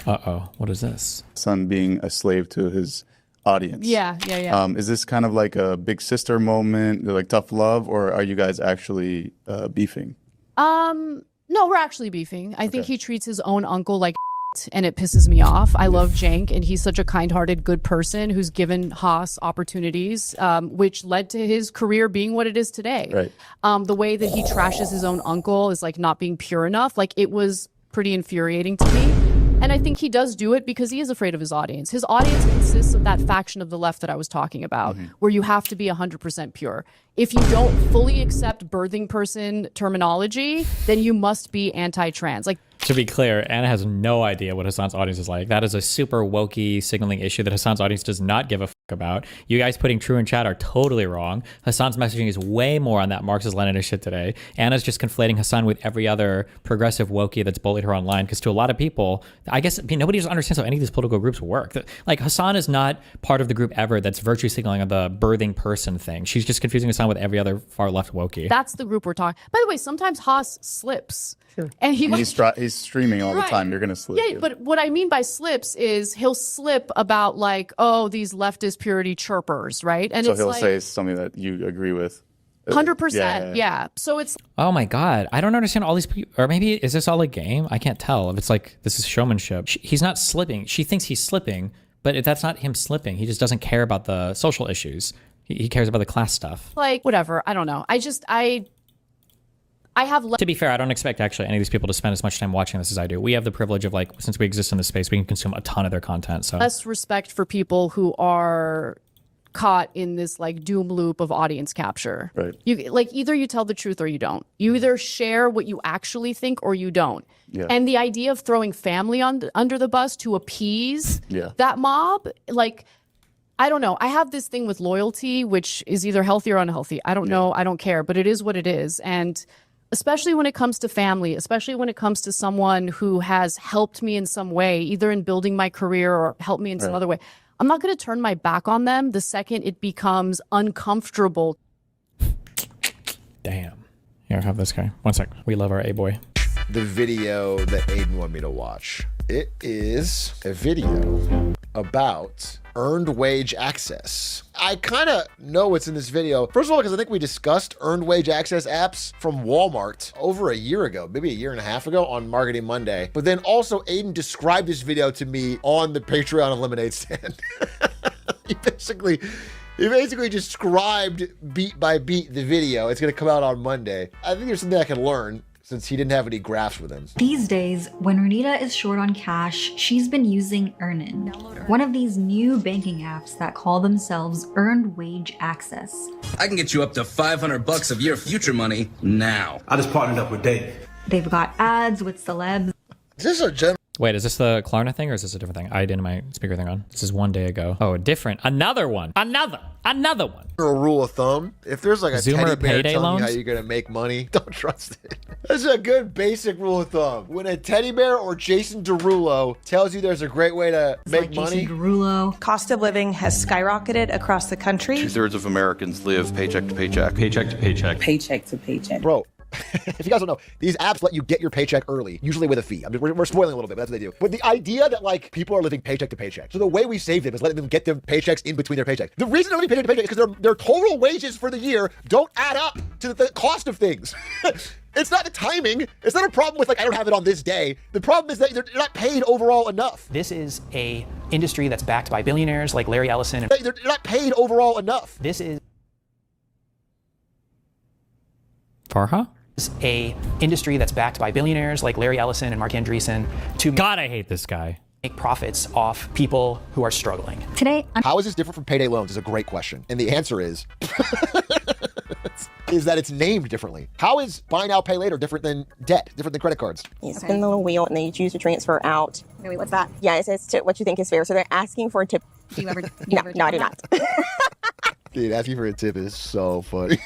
Uh-oh, what is this? Son being a slave to his audience. Yeah. Is this kind of like a big sister moment, like tough love, or are you guys actually beefing? No, we're actually beefing. I think he treats his own uncle like and it pisses me off. I love Cenk, and he's such a kind-hearted, good person who's given Haas opportunities, which led to his career being what it is today. Right. The way that he trashes his own uncle is like not being pure enough. Like, it was pretty infuriating to me. And I think he does do it because he is afraid of his audience. His audience consists of that faction of the left that I was talking about, where you have to be 100% pure. If you don't fully accept birthing person terminology, then you must be anti-trans. Like, to be clear, Anna has no idea what Hasan's audience is like. That is a super wokey signaling issue that Hasan's audience does not give a fuck about. You guys putting true in chat are totally wrong. Hasan's messaging is way more on that Marxist-Leninist shit today. Anna's just conflating Hasan with every other progressive wokey that's bullied her online, because to a lot of people, I guess nobody just understands how any of these political groups work. Like, Hasan is not part of the group ever that's virtue signaling on the birthing person thing. She's just confusing Hasan with every other far left wokey. That's the group we're talking. By the way, sometimes Haas slips. Sure. And he's streaming all the time. You're going to slip. Yeah, but what I mean by slips is he'll slip about like, oh, these leftist purity chirpers, right? And so it's he'll like, say something that you agree with. 100%. Yeah. So it's. Oh my God. I don't understand all these people. Or maybe, is this all a game? I can't tell if it's like, this is showmanship. He's not slipping. She thinks he's slipping, but that's not him slipping. He just doesn't care about the social issues. He cares about the class stuff. Like, whatever. I don't know. I have to be fair, I don't expect actually any of these people to spend as much time watching this as I do. We have the privilege of, like, since we exist in this space, we can consume a ton of their content. So less respect for people who are caught in this like doom loop of audience capture. Right. You like, either you tell the truth or you don't. You either share what you actually think or you don't. Yeah. And the idea of throwing family under the bus to appease that mob, like, I don't know. I have this thing with loyalty, which is either healthy or unhealthy. I don't know. I don't care, but it is what it is. And especially when it comes to family, especially when it comes to someone who has helped me in some way, either in building my career or helped me in some other way, I'm not going to turn my back on them the second it becomes uncomfortable. Damn. Here, have this guy. One sec. We love our A-boy. The video that Aiden wanted me to watch. It is a video about earned wage access. I kind of know what's in this video. First of all, because I think we discussed earned wage access apps from Walmart over a year ago, maybe a year and a half ago on Marketing Monday. But then also Aiden described this video to me on the Patreon of Lemonade Stand. He basically described beat by beat the video. It's gonna come out on Monday. I think there's something I can learn since he didn't have any graphs with him. These days, when Renita is short on cash, she's been using Earnin, one of these new banking apps that call themselves Earned Wage Access. I can get you up to $500 of your future money now. I just partnered up with Dave. They've got ads with celebs. Is this a general? Wait, is this the Klarna thing or is this a different thing? I didn't my speaker thing on. This is one day ago. Oh, different. Another one. Another one. A rule of thumb, if there's like a Zoomer teddy bear payday telling loans? you how you're gonna make money, don't trust it. That's a good basic rule of thumb. When a teddy bear or Jason Derulo tells you there's a great way to make money. Jason Derulo. Cost of living has skyrocketed across the country. 2/3 of Americans live paycheck to paycheck. Paycheck to paycheck. Paycheck to paycheck. Bro, if you guys don't know, these apps let you get your paycheck early, usually with a fee. We're spoiling a little bit, but that's what they do. But the idea that like people are living paycheck to paycheck. So the way we save them is letting them get their paychecks in between their paychecks. The reason they're living paycheck to paycheck is because their total wages for the year don't add up to the cost of things. It's not the timing. It's not a problem with like, I don't have it on this day. The problem is that they're not paid overall enough. This is a industry that's backed by billionaires like Larry Ellison. They're not paid overall enough. This is Farha? A industry that's backed by billionaires like Larry Ellison and Mark Andreessen to God, I hate this guy. make profits off people who are struggling. Today, How is this different from payday loans is a great question. And the answer is, is that it's named differently. How is buy now, pay later different than debt, different than credit cards? You spin the little wheel and then you choose to transfer out. wait, what's that? Yeah, it says tip what you think is fair. So they're asking for a tip. Do you ever? No, I do not. Dude, asking for a tip is so funny.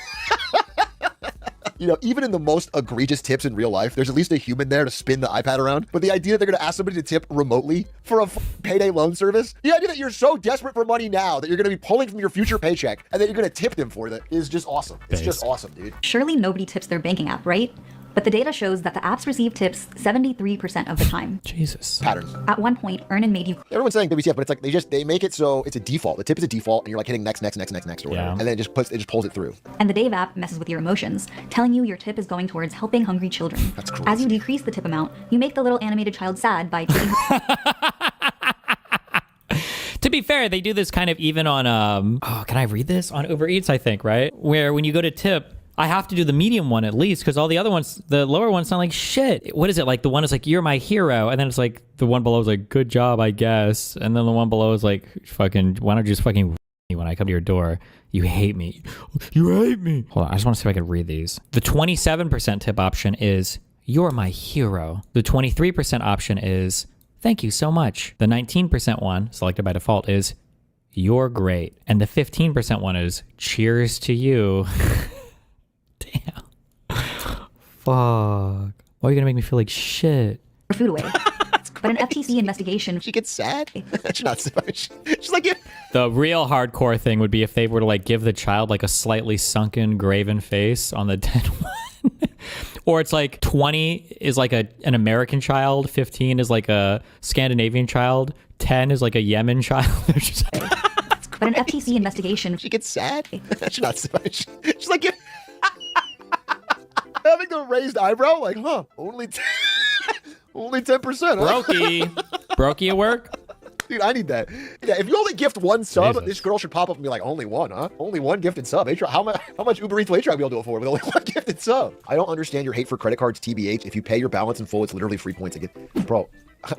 You know, even in the most egregious tips in real life, there's at least a human there to spin the iPad around. But the idea that they're going to ask somebody to tip remotely for a payday loan service, the idea that you're so desperate for money now that you're going to be pulling from your future paycheck and then you're going to tip them for that is just awesome. It's just awesome, dude. Surely nobody tips their banking app, right? But the data shows that the apps receive tips 73% of the time. Jesus. Patterns. At one point, Earnin made you... Everyone's saying WTF, but it's like they make it so it's a default. The tip is a default, and you're like hitting next or whatever. Yeah. And then it just pulls it through. And the Dave app messes with your emotions, telling you your tip is going towards helping hungry children. That's crazy. As you decrease the tip amount, you make the little animated child sad by taking... To be fair, they do this kind of even on, can I read this? On Uber Eats, I think, right? Where when you go to tip, I have to do the medium one at least, because all the other ones, the lower ones sound like shit. What is it? Like the one is like, you're my hero. And then it's like, the one below is like, good job, I guess. And then the one below is like, fucking, why don't you just fucking me when I come to your door? You hate me. You hate me. Hold on, I just want to see if I can read these. The 27% tip option is, you're my hero. The 23% option is, thank you so much. The 19% one, selected by default, is, you're great. And the 15% one is, cheers to you. Damn. Fuck. Why are you gonna make me feel like shit? food away. But an FTC investigation... She gets sad? She's not sad. She's like... The real hardcore thing would be if they were to like give the child like a slightly sunken, graven face on the dead one. Or it's like 20 is like an American child, 15 is like a Scandinavian child, 10 is like a Yemen child. But an FTC investigation... She gets sad? She's not sad. She's like... Having the raised eyebrow, like, huh, only 10%. Huh? Brokey at work? Dude, I need that. Yeah, if you only gift one sub, Jesus. this girl should pop up and be like, only one, huh? Only one gifted sub. How much Uber Eats will H-Track be able to do it for with only one gifted sub? I don't understand your hate for credit cards, TBH. If you pay your balance in full, it's literally free points again. Bro,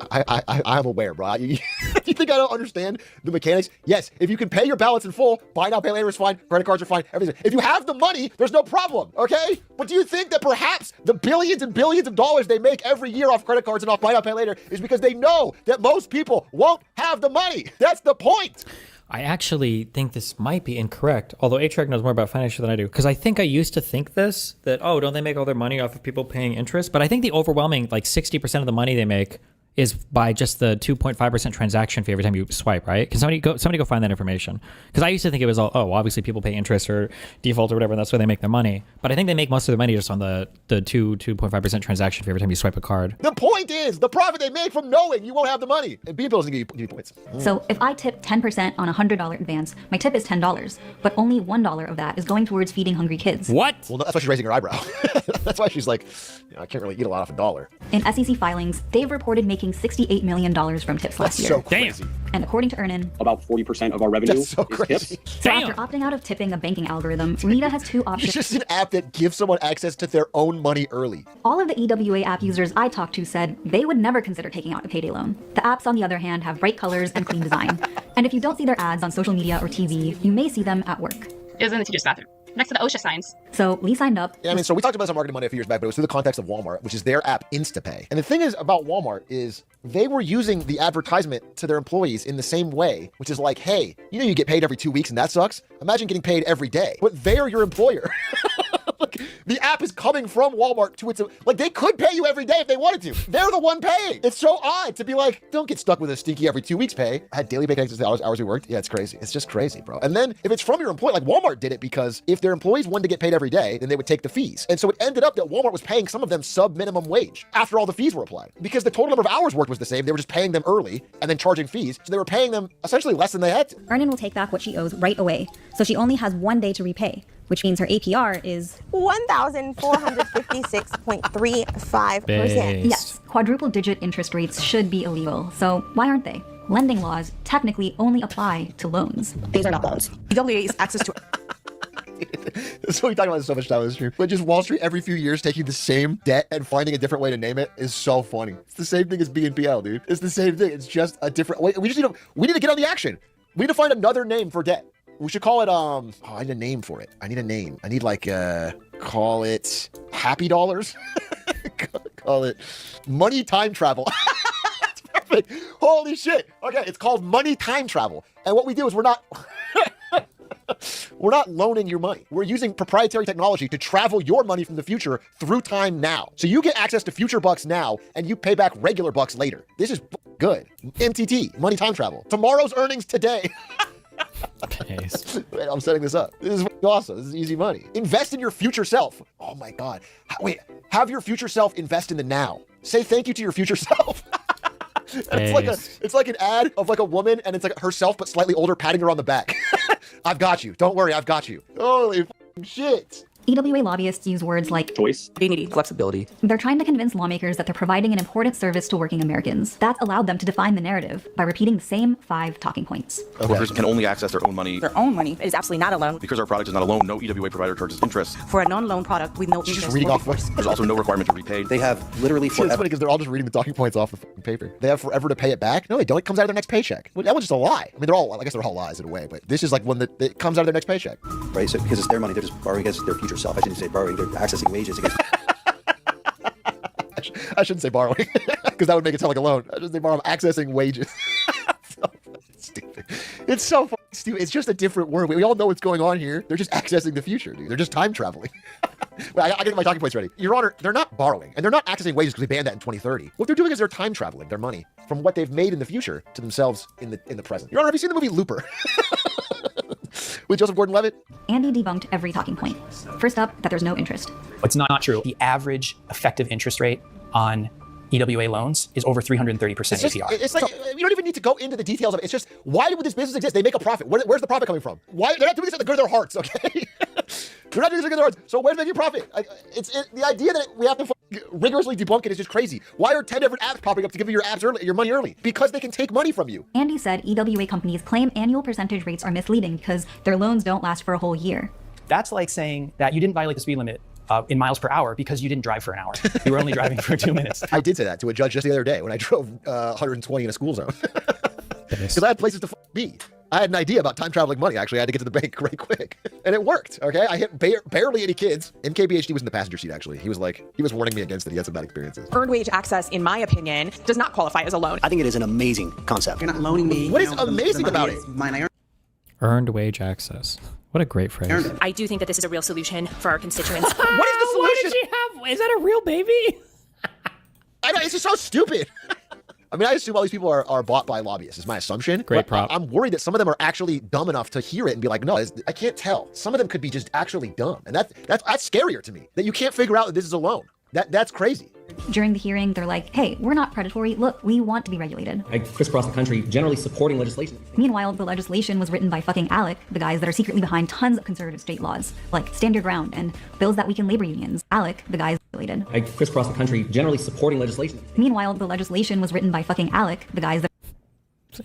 I'm aware, bro. You think I don't understand the mechanics? Yes, if you can pay your balance in full, buy now, pay later is fine. Credit cards are fine. Everything. If you have the money, there's no problem, okay? But do you think that perhaps the billions and billions of dollars they make every year off credit cards and off buy now, pay later is because they know that most people won't have the money? That's the point. I actually think this might be incorrect, although A-Track knows more about financial than I do. Because I think I used to think this, that, oh, don't they make all their money off of people paying interest? But I think the overwhelming, like 60% of the money they make is by just the 2.5% transaction fee every time you swipe, right? Can somebody go find that information? Because I used to think it was all, oh, well, obviously people pay interest or default or whatever, and that's where they make their money. But I think they make most of their money just on the 2.5% transaction fee every time you swipe a card. The point is the profit they make from knowing you won't have the money. And B bills give you points. So if I tip 10% on a $100 advance, my tip is $10, but only $1 of that is going towards feeding hungry kids. What? Well, that's why she's raising her eyebrow. That's why she's like, I can't really eat a lot off a dollar. In SEC filings, they've reported making $68 million from tips last year. So crazy. And according to Earnin, about 40% of our revenue That's so is crazy. tips. So after opting out of tipping a banking algorithm, Runita has two options. It's just an app that gives someone access to their own money early. All of the EWA app users I talked to said they would never consider taking out a payday loan. The apps, on the other hand, have bright colors and clean design. And if you don't see their ads on social media or TV, you may see them at work. It was in the teacher's bathroom, next to the OSHA signs. So Lee signed up. Yeah, I mean, so we talked about this on Marketing Monday a few years back, but it was through the context of Walmart, which is their app Instapay. And the thing is about Walmart is they were using the advertisement to their employees in the same way, which is like, hey, you know you get paid every 2 weeks and that sucks? Imagine getting paid every day. But they're your employer. Like, the app is coming from Walmart to its... Like, they could pay you every day if they wanted to. They're the one paying. It's so odd to be like, don't get stuck with a stinky every 2 weeks pay. I had daily pay access to the hours we worked. Yeah, it's crazy. It's just crazy, bro. And then if it's from your employee, like Walmart did it because if their employees wanted to get paid every day, then they would take the fees. And so it ended up that Walmart was paying some of them sub-minimum wage after all the fees were applied. Because the total number of hours worked was the same. They were just paying them early and then charging fees. So they were paying them essentially less than they had to. Earnin will take back what she owes right away. So she only has 1 day to repay, which means her APR is 1,456.35%. Yes, quadruple digit interest rates should be illegal. So why aren't they? Lending laws technically only apply to loans. These are not loans. EWA's access to... That's what we talk about this so much time on the stream. But just Wall Street every few years taking the same debt and finding a different way to name it is so funny. It's the same thing as BNPL, dude. It's the same thing. It's just a different way. We need to get on the action. We need to find another name for debt. We should call it, I need a name for it. I need a name. I need call it Happy Dollars. Call it Money Time Travel. That's perfect. Holy shit. Okay, it's called Money Time Travel. And what we do is we're not loaning your money. We're using proprietary technology to travel your money from the future through time now. So you get access to future bucks now and you pay back regular bucks later. This is good. MTT, Money Time Travel. Tomorrow's earnings today. Nice. Wait, I'm setting this up. This is awesome. This is easy money. Invest in your future self. Oh my God. Wait, have your future self invest in the now. Say thank you to your future self. It's like an ad of like a woman and it's like herself but slightly older patting her on the back. I've got you. Don't worry, I've got you. Holy shit. EWA lobbyists use words like choice, dignity, flexibility. They're trying to convince lawmakers that they're providing an important service to working Americans. That's allowed them to define the narrative by repeating the same 5 talking points. Workers can only access their own money. Their own money is absolutely not a loan. Because our product is not a loan, no EWA provider charges interest. For a non-loan product with no interest. Just reading off. There's also no requirement to repay. They have literally It's funny because they're all just reading the talking points off the fucking paper. They have forever to pay it back. No, they don't. It comes out of their next paycheck. Well, that one's just a lie. I mean, I guess they're all lies in a way, but this is like one that it comes out of their next paycheck. right? So because it's their money, they're just borrowing against their future self. I shouldn't say borrowing, they're accessing wages against. I shouldn't say borrowing because that would make it sound like a loan. I should say borrow. I'm accessing wages. So stupid. It's so fucking stupid. It's just a different word. We all know what's going on here. They're just accessing the future, dude. They're just time traveling. Well, I gotta get my talking points ready. Your Honor, they're not borrowing and they're not accessing wages because they banned that in 2030. What they're doing is they're time traveling their money from what they've made in the future to themselves in the present. Your Honor, have you seen the movie Looper? With Joseph Gordon-Levitt? Andy debunked every talking point. First up, that there's no interest. It's not true. The average effective interest rate on EWA loans is over 330% APR. It's like, you don't even need to go into the details of it. It's just, why would this business exist? They make a profit. Where's the profit coming from? Why? They're not doing this at the good of their hearts, okay? They're not doing this at the good of their hearts. So where's making profit? The idea that we have to rigorously debunk it is just crazy. Why are 10 different apps popping up to give you your money early? Because they can take money from you. Andy said EWA companies claim annual percentage rates are misleading because their loans don't last for a whole year. That's like saying that you didn't violate the speed limit in miles per hour because you didn't drive for an hour. You were only driving for 2 minutes. I did say that to a judge just the other day when I drove 120 in a school zone. Because I had places to be. I had an idea about time traveling money, actually. I had to get to the bank right quick. And it worked, okay? I hit barely any kids. MKBHD was in the passenger seat, actually. He was warning me against it. He had some bad experiences. Earned wage access, in my opinion, does not qualify as a loan. I think it is an amazing concept. You're not loaning me. What is amazing about it? Mine, I earned. Earned wage access. What a great phrase. I do think that this is a real solution for our constituents. What is the solution? Why did she have? Is that a real baby? I know, it's just so stupid. I mean, I assume all these people are bought by lobbyists, is my assumption. Great prop. I'm worried that some of them are actually dumb enough to hear it and be like, no, I can't tell. Some of them could be just actually dumb. And that's scarier to me, that you can't figure out that this is a loan. That's crazy. During the hearing, they're like, hey, we're not predatory. Look, we want to be regulated. I crisscross the country generally supporting legislation. Meanwhile, the legislation was written by fucking ALEC, the guys that are secretly behind tons of conservative state laws, like Stand Your Ground and bills that weaken labor unions. ALEC, the guys regulated. I crisscross the country generally supporting legislation. Meanwhile, the legislation was written by fucking ALEC, the guys that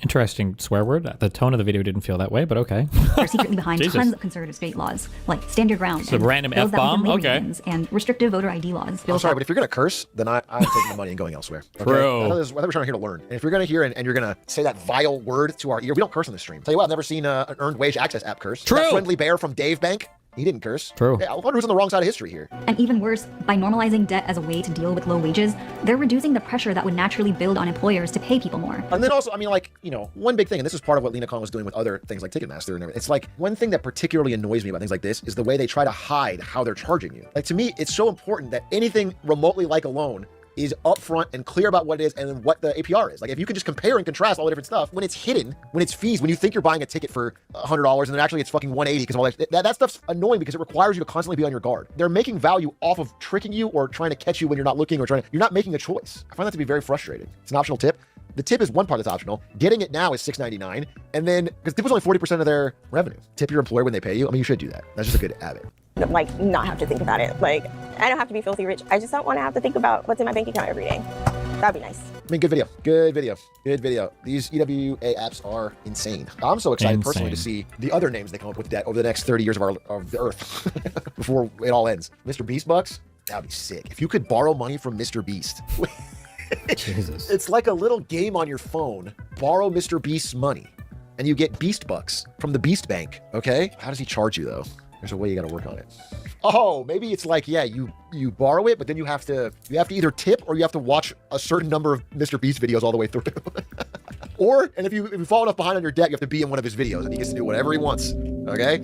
Interesting swear word. The tone of the video didn't feel that way, but okay. are secretly behind tons of conservative state laws, like Stand Your Ground. So random bills that weaken F-bomb? labor Okay. unions and restrictive voter ID laws. I'm sorry, but if you're going to curse, then I'm taking the money and going elsewhere. Okay? True. I thought we're trying here to learn. And if you're going to hear and you're going to say that vile word to our ear, we don't curse on the stream. Tell you what, I've never seen an earned wage access app curse. True. That friendly bear from Dave Bank, he didn't curse. True. Yeah, I wonder who's on the wrong side of history here. And even worse, by normalizing debt as a way to deal with low wages, they're reducing the pressure that would naturally build on employers to pay people more. And then also, I mean, like, one big thing, and this is part of what Lena Khan was doing with other things like Ticketmaster and everything. It's like, one thing that particularly annoys me about things like this is the way they try to hide how they're charging you. Like, to me, it's so important that anything remotely like a loan is upfront and clear about what it is and then what the APR is. Like, if you can just compare and contrast all the different stuff, when it's hidden, when it's fees, when you think you're buying a ticket for $100 and then actually it's fucking $180 because all that stuff's annoying because it requires you to constantly be on your guard. They're making value off of tricking you or trying to catch you when you're not looking or you're not making a choice. I find that to be very frustrating. It's an optional tip. The tip is one part that's optional. Getting it now is $6.99. And then, because tip was only 40% of their revenue. Tip your employer when they pay you. I mean, you should do that. That's just a good habit. Like, not have to think about it. Like, I don't have to be filthy rich. I just don't want to have to think about what's in my bank account every day. That'd be nice. I mean, good video. Good video. Good video. These EWA apps are insane. I'm so excited personally to see the other names they come up with that over the next 30 years of the earth before it all ends. Mr. Beast bucks? That'd be sick. If you could borrow money from Mr. Beast. Jesus. It's like a little game on your phone. Borrow Mr. Beast's money, and you get Beast bucks from the Beast Bank. Okay? How does he charge you though? There's a way you got to work on it. Oh, maybe it's like, yeah, you borrow it, but then you have to either tip or you have to watch a certain number of Mr. Beast videos all the way through. And if you fall enough behind on your debt, you have to be in one of his videos, and he gets to do whatever he wants. Okay?